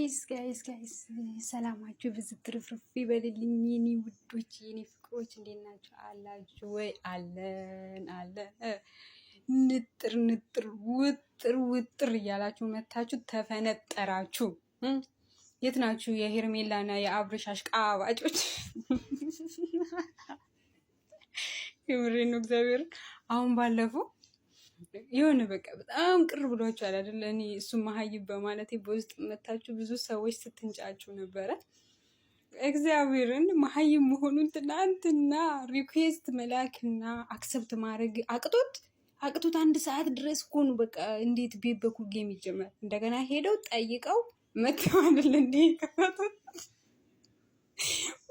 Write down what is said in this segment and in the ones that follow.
ጋይስ ሰላማችሁ ብዙ ትርፍርፍ ይበልልኝ የኔ ውዶች የኔ ፍቅሮች፣ እንዴት ናችሁ? አላችሁ ወይ? አለን ንጥር ውጥር እያላችሁ መታችሁ ተፈነጠራችሁ። የት ናችሁ የሄርሜላና የአብርሽ አሽቃባጮች? የምሬን ነው እግዚአብሔርን። አሁን ባለፈው የሆነ በቃ በጣም ቅር ብሏችኋል አይደለ? እኔ እሱ መሀይብ በማለቴ በውስጥ መታችሁ ብዙ ሰዎች ስትንጫጩ ነበረ። እግዚአብሔርን መሀይብ መሆኑን ትናንትና ሪኩዌስት መላክና አክሰፕት ማድረግ አቅቶት 1 ሰዓት ድረስ እኮ ነው በቃ። እንዴት ቤት በኩል ጌም ይጀመር? እንደገና ሄደው ጠይቀው መተው አይደለ እንዴ?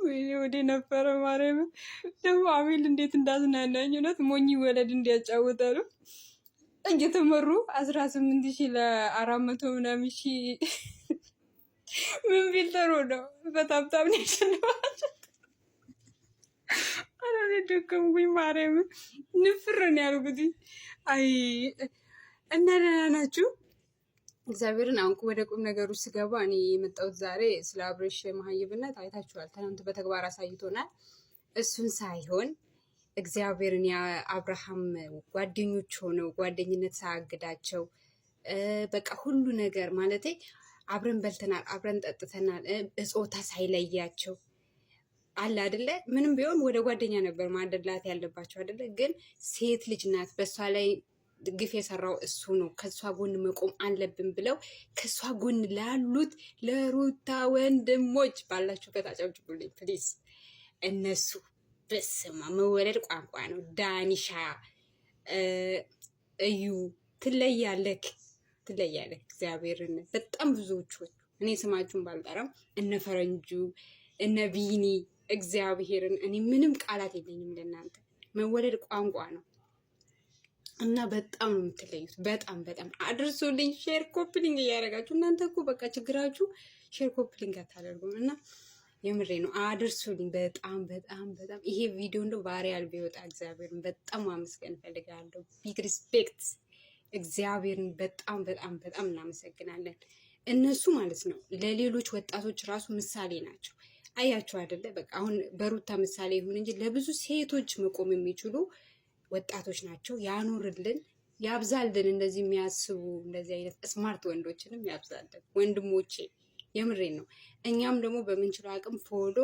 ወይኔ ወደ ነበረ ማርያም። ደግሞ አቤል እንዴት እንዳዝናናኝ እውነት ሞኝ ወለድ እንዲያጫውታሉ እየተመሩ 18,000 ለ400 ምናምን ሺህ ምን ፊልተር ነው በታብታብ ነው ያሸነፋቸው። አረ ደከምኩኝ ማርያም፣ ንፍር ነው ያልኩት። አይ እና ደህና ናችሁ? እግዚአብሔርን አሁን ወደ ቁም ነገሩ ስገባ እኔ የመጣሁት ዛሬ ስለ አብርሽ መሀይብነት አይታችኋል። ትናንት በተግባር አሳይቶናል። እሱን ሳይሆን እግዚአብሔርን የአብርሃም ጓደኞች ሆነው ጓደኝነት ሳያግዳቸው በቃ ሁሉ ነገር ማለቴ አብረን በልተናል፣ አብረን ጠጥተናል፣ እጾታ ሳይለያቸው አለ አይደለ? ምንም ቢሆን ወደ ጓደኛ ነበር ማደላት ያለባቸው አይደለ? ግን ሴት ልጅ ናት፣ በእሷ ላይ ግፍ የሰራው እሱ ነው፣ ከእሷ ጎን መቆም አለብን ብለው ከእሷ ጎን ላሉት ለሩታ ወንድሞች ባላችሁበት አጨብጭቡልኝ ፕሊዝ። እነሱ በስማ መወለድ ቋንቋ ነው። ዳኒሻ እዩ ትለያለክ። እግዚአብሔርን በጣም ብዙዎቹ እኔ ስማችሁን ባልጠራም እነ ፈረንጁ እነ ቢኒ እግዚአብሔርን እኔ ምንም ቃላት የለኝም ለእናንተ። መወለድ ቋንቋ ነው እና በጣም ነው የምትለዩት። በጣም አድርሶልኝ ሼር ኮፕሊንግ እያደረጋችሁ እናንተ እኮ በቃ ችግራችሁ ሼር ኮፕሊንግ አታደርጉም እና የምሬ ነው አድርሱልኝ። በጣም ይሄ ቪዲዮ እንደው ቫይራል ቢወጣ እግዚአብሔርን በጣም ማመስገን ፈልጋለሁ። ቢግ ሪስፔክት እግዚአብሔርን በጣም እናመሰግናለን። እነሱ ማለት ነው ለሌሎች ወጣቶች ራሱ ምሳሌ ናቸው። አያችሁ አይደለ? በቃ አሁን በሩታ ምሳሌ ይሁን እንጂ ለብዙ ሴቶች መቆም የሚችሉ ወጣቶች ናቸው። ያኑርልን፣ ያብዛልን። እንደዚህ የሚያስቡ እንደዚህ አይነት ስማርት ወንዶችንም ያብዛልን ወንድሞቼ። የምሬን ነው። እኛም ደግሞ በምንችለው አቅም ፎሎ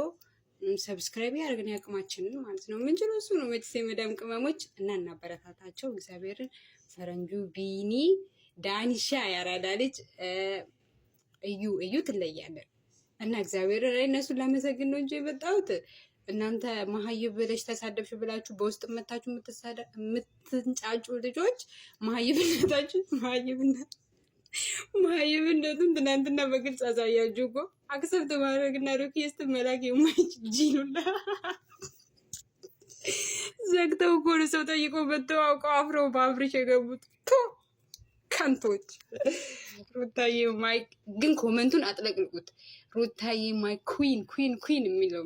ሰብስክራይብ ያደርግን ያቅማችንን ማለት ነው። ምንችለው እሱ ነው። መቼስ የመዳም ቅመሞች እና እናበረታታቸው እግዚአብሔርን። ፈረንጁ ቢኒ፣ ዳኒሻ ያራዳ ልጅ እዩ ትለያለን እና እግዚአብሔርን እነሱን ላመሰግን ነው እንጂ የመጣሁት እናንተ መሀይብ ብለሽ ተሳደብሽ ብላችሁ በውስጥ መታችሁ የምትንጫጩ ልጆች መሀይብነቱን ትናንትና በግልጽ አሳያችሁ እኮ። አክሰብት ማድረግና ሪኩዌስት መላክ የማይችል ጂኑላ ዘግተው እኮ ሰው ጠይቆ መተው አውቀው አፍረው በአብርሽ የገቡት ከንቶች። ሩታዬ ማይ ግን ኮመንቱን አጥለቅልቁት። ሩታዬ ማይ ኩዊን የሚለው